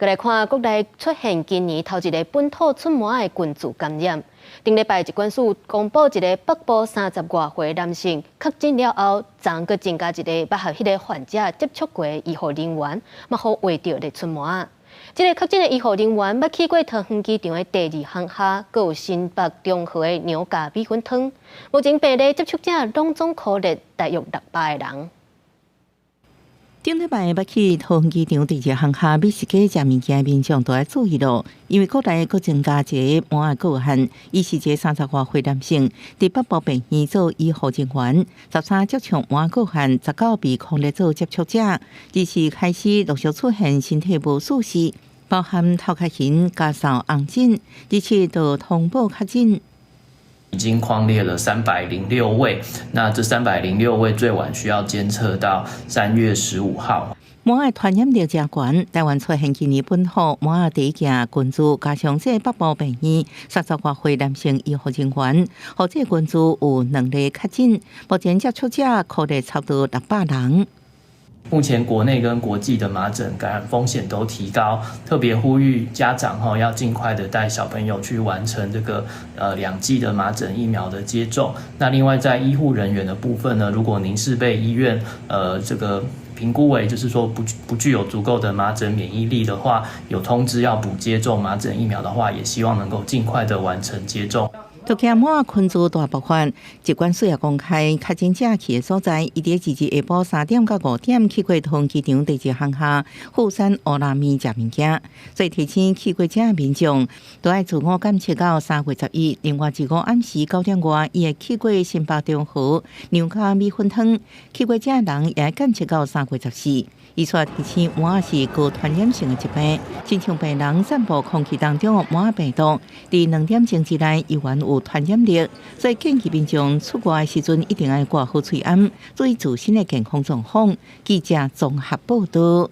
再来看国内出现今年头一个本土出麻的群组感染。顶礼拜疾管署公布一个北部30外岁男性确诊了后，昨个增加一个捌和迄个患者接触过的医护人员，嘛好画到咧出麻。这个确诊的医护人员捌去过桃园机场的第2航厦，佮有新北中和的牛轧米粉汤。目前病例接触者拢总可列大约600个人。顶礼拜捌去桃园机场第2航厦美食街食物件的民众都爱注意咯，因为国内佫增加一个麻个案，伊是一个30外岁男性，伫北部病院做医护人员，13接触麻个案，19被控列做接触者，于是开始陆续出现身体无舒适，包含头壳晕、家扫、红疹，而且到通报确诊。已经匡列了306位，那这306位最晚需要监测到3月15号。麻个传染力真悬，台湾出现今年本土麻个第一件群组，加上这北部病院30外岁男性医护人员，或这群组有2例确诊，目前接触者可能差不多600人。目前国内跟国际的麻疹感染风险都提高，特别呼吁家长要尽快的带小朋友去完成这个2剂的麻疹疫苗的接种。那另外在医护人员的部分呢，如果您是被医院这个评估为就是说不具有足够的麻疹免疫力的话，有通知要补接种麻疹疫苗的话，也希望能够尽快的完成接种。就惊麻群组大爆发，疾管署也公开确诊者去的所在，伊伫22下晡3点到5点去过桃园机场第2航厦富山乌拉米食物件，所以提醒去过者的民众都要自我监测到3月11。另外15暗时9点外，伊会去过新北中和牛轧米粉汤，去过者的人也要监测到3月14。医生提醒，麻是高传染性的疾病，亲像病人散布空气当中的麻病毒，伫2点钟之内依然有传染力，所以建议民众出外的时阵一定要挂好喙罨，注意自身的健康状况。记者综合报道。